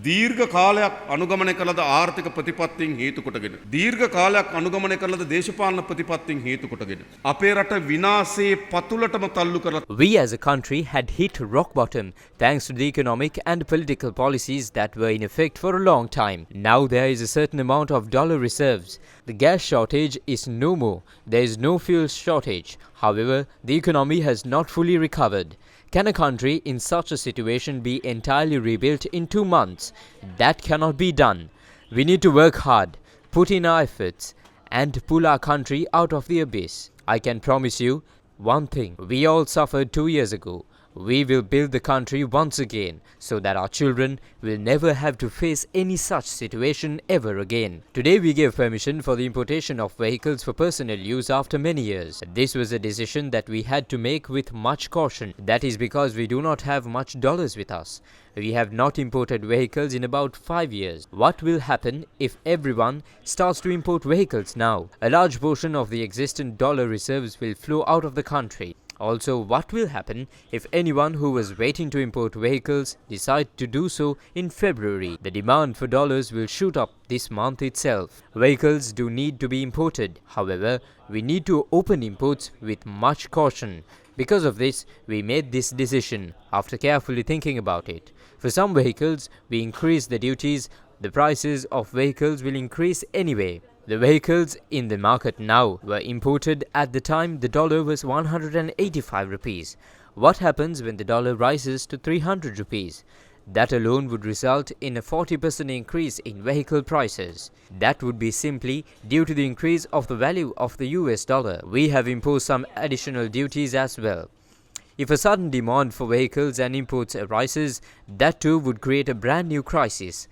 දීර්ඝ කාලයක් අනුගමනය කළද ආර්ථික ප්‍රතිපත්තීන් හේතු කොටගෙන දීර්ඝ කාලයක් අනුගමනය කළද දේශපාලන ප්‍රතිපත්තීන් හේතු කොටගෙන අපේ රට විනාශයේ පතුලටම තල්ලු කරලා We as a country had hit rock bottom thanks to the economic and political policies that were in effect for a long time. Now there is a certain amount of dollar reserves. The gas shortage is no more. There is no fuel shortage. However, the economy has not fully recovered. Can a country in such a situation be entirely rebuilt in 2 months? That cannot be done. We need to work hard, put in our efforts, and pull our country out of the abyss. I can promise you one thing. We all suffered 2 years ago. We will build the country once again so that our children will never have to face any such situation ever again. Today we gave permission for the importation of vehicles for personal use after many years. This was a decision that we had to make with much caution. That is because we do not have much dollars with us. We have not imported vehicles in about 5 years. What will happen if everyone starts to import vehicles now? A large portion of the existing dollar reserves will flow out of the country. Also, what will happen if anyone who was waiting to import vehicles decide to do so in February? The demand for dollars will shoot up this month itself. Vehicles do need to be imported. However, we need to open imports with much caution. Because of this, we made this decision after carefully thinking about it. For some vehicles, we increase the duties. The prices of vehicles will increase anyway. The vehicles in the market now were imported at the time the dollar was 185 rupees. What happens when the dollar rises to 300 rupees? That alone would result in a 40% increase in vehicle prices. That would be simply due to the increase of the value of the US dollar. We have imposed some additional duties as well. If a sudden demand for vehicles and imports arises, that too would create a brand new crisis.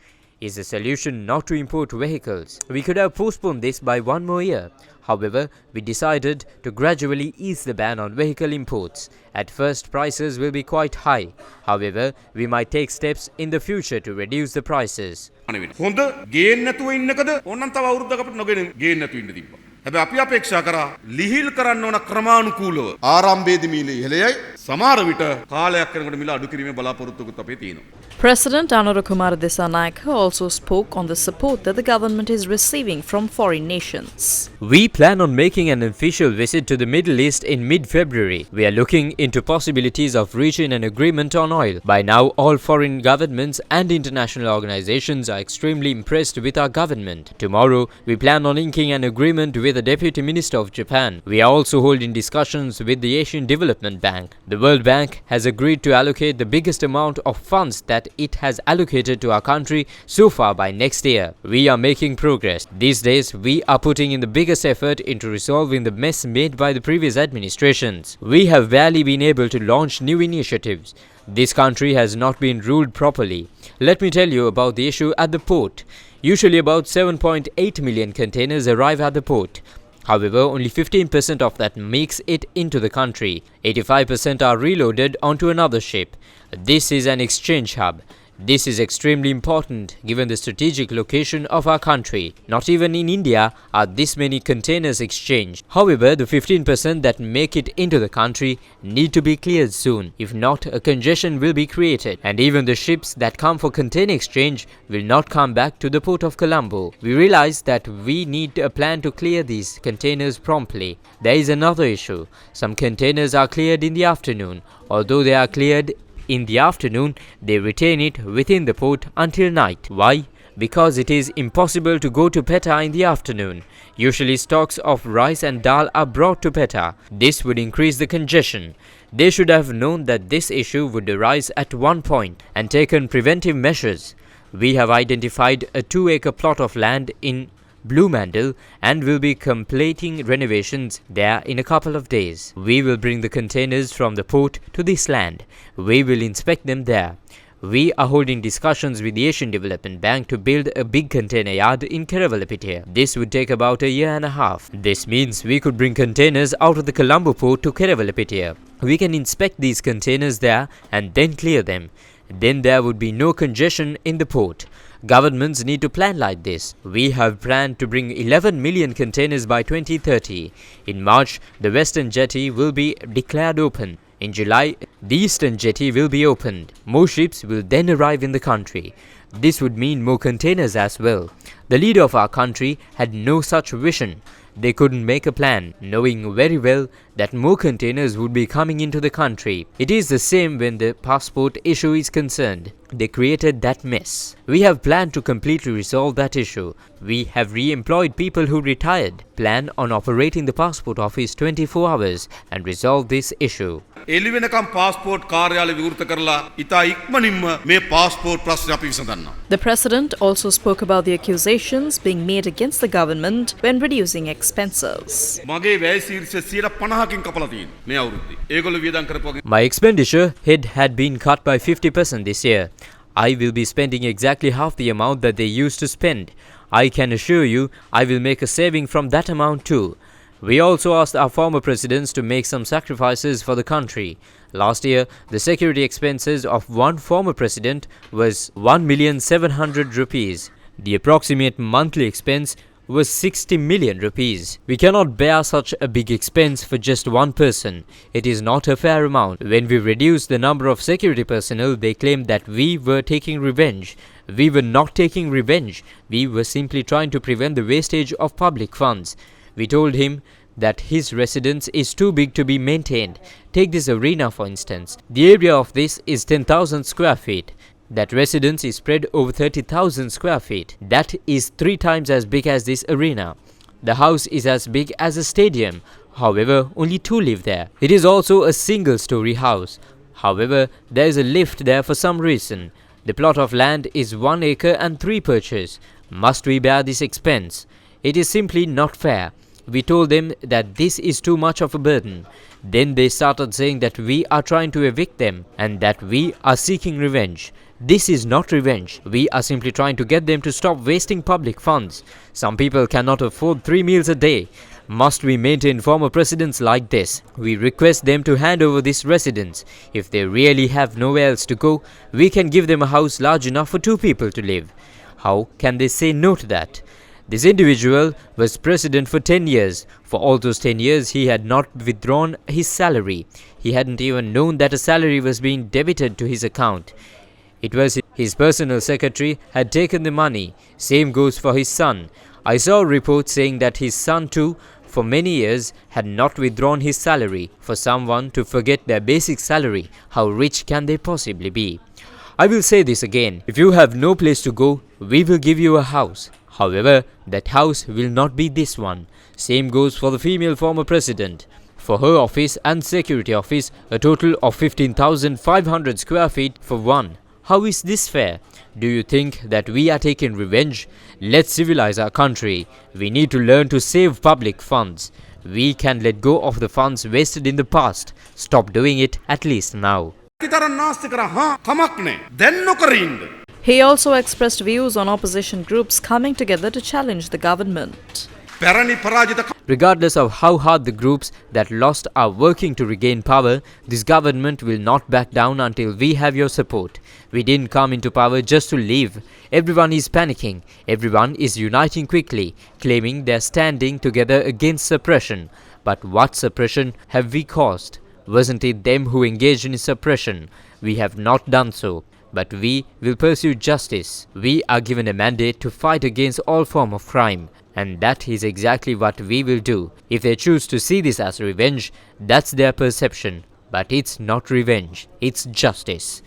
Is the solution not to import vehicles? We could have postponed this by 1 more year. However, we decided to gradually ease the ban on vehicle imports. At first, prices will be quite high. However, we might take steps in the future to reduce the prices. හොඳ ගේන්න නැතුව ඉන්නකද ඕනනම් තව අවුරුද්දකට අපිට නොගෙන ගේන්න නැතුව ඉන්න තිබ්බා. හැබැයි අපි අපේක්ෂා කරා ලිහිල් කරන්න ඕන ක්‍රමානුකූලව ආරම්භයේදී මිල ඉහළයයි සමහර විට කාලයක් යනකොට මිල අඩු කිරීමේ බලාපොරොත්තුකුත් අපේ තියෙනවා. President Anura Kumar Dissanayake also spoke on the support that the government is receiving from foreign nations. We plan on making an official visit to the Middle East in mid-February. We are looking into possibilities of reaching an agreement on oil. By now, all foreign governments and international organizations are extremely impressed with our government. Tomorrow, we plan on inking an agreement with the Deputy Minister of Japan. We are also holding discussions with the Asian Development Bank. The World Bank has agreed to allocate the biggest amount of funds that it has allocated to our country so far by next year. We are making progress. These days, we are putting in the biggest effort into resolving the mess made by the previous administrations. We have barely been able to launch new initiatives. This country has not been ruled properly. Let me tell you about the issue at the port. Usually about 7.8 million containers arrive at the port. However, only 15% of that makes it into the country. 85% are reloaded onto another ship. This is an exchange hub. This is extremely important given the strategic location of our country. Not even in India are this many containers exchanged. However, the 15% that make it into the country need to be cleared soon. If not, a congestion will be created. And even the ships that come for container exchange will not come back to the port of Colombo. We realize that we need a plan to clear these containers promptly. There is another issue. Some containers are cleared in the afternoon. Although they are cleared in the afternoon, they retain it within the port until night. Why? Because it is impossible to go to Petta in the afternoon. Usually stocks of rice and dal are brought to Petta. This would increase the congestion. They should have known that this issue would arise at one point and taken preventive measures. We have identified a 2-acre plot of land in Blue Mandal and will be completing renovations there in a couple of days. We will bring the containers from the port to this land. We will inspect them there. We are holding discussions with the Asian Development Bank to build a big container yard in Keravalapitia. This would take about a year and a half. This means we could bring containers out of the Colombo port to Keravalapitia. We can inspect these containers there and then clear them. Then there would be no congestion in the port. Governments need to plan like this. We have planned to bring 11 million containers by 2030. In March, the Western Jetty will be declared open. In July, the eastern jetty will be opened. More ships will then arrive in the country. This would mean more containers as well. The leader of our country had no such vision. They couldn't make a plan, knowing very well that more containers would be coming into the country. It is the same when the passport issue is concerned. They created that mess. We have planned to completely resolve that issue. We have re-employed people who retired, plan on operating the passport office 24 hours and resolve this issue. එළි වෙනකම් passport කාර්යාලය විවෘත කරලා ඉතා ඉක්මනින්ම මේ passport ප්‍රශ්නේ අපි විසඳන්නවා. The president also spoke about the accusations being made against the government when reducing expenses. මගේ වැය ශීර්ෂ 50%කින් කපලා තියෙනවා මේ අවුරුද්දේ. ඒගොල්ලෝ වියදම් කරපුවා My expenditure had been cut by 50% this year. I will be spending exactly half the amount that they used to spend. I can assure you I will make a saving from that amount too. We also asked our former presidents to make some sacrifices for the country. Last year, the security expenses of one former president was 1,700,000 rupees. The approximate monthly expense was 60 million rupees. We cannot bear such a big expense for just one person. It is not a fair amount. When we reduced the number of security personnel, they claimed that we were taking revenge. We were not taking revenge. We were simply trying to prevent the wastage of public funds. We told him that his residence is too big to be maintained. Take this arena for instance. The area of this is 10,000 square feet. That residence is spread over 30,000 square feet. That is 3 times as big as this arena. The house is as big as a stadium. However, only 2 live there. It is also a single-story house. However, there is a lift there for some reason. The plot of land is 1 acre and 3 perches. Must we bear this expense? It is simply not fair. We told them that this is too much of a burden. Then they started saying that we are trying to evict them and that we are seeking revenge. This is not revenge. We are simply trying to get them to stop wasting public funds. Some people cannot afford 3 meals a day. Must we maintain former presidents like this? We request them to hand over this residence. If they really have nowhere else to go, we can give them a house large enough for 2 people to live. How can they say no to that? This individual was president for 10 years. For all those 10 years, he had not withdrawn his salary. He hadn't even known that a salary was being debited to his account. It was his personal secretary had taken the money. Same goes for his son. I saw reports saying that his son too, for many years, had not withdrawn his salary. For someone to forget their basic salary, how rich can they possibly be? I will say this again. If you have no place to go, we will give you a house. However, that house will not be this one. Same goes for the female former president. For her office and security office, a total of 15,500 square feet for one. How is this fair? Do you think that we are taking revenge? Let's civilize our country. We need to learn to save public funds. We can let go of the funds wasted in the past. Stop doing it at least now. He also expressed views on opposition groups coming together to challenge the government. Regardless of how hard the groups that lost are working to regain power, this government will not back down until we have your support. We didn't come into power just to leave. Everyone is panicking. Everyone is uniting quickly, claiming they're standing together against suppression. But what suppression have we caused? Wasn't it them who engaged in suppression? We have not done so. But we will pursue justice. We are given a mandate to fight against all form of crime. And that is exactly what we will do. If they choose to see this as revenge, that's their perception. But it's not revenge. It's justice.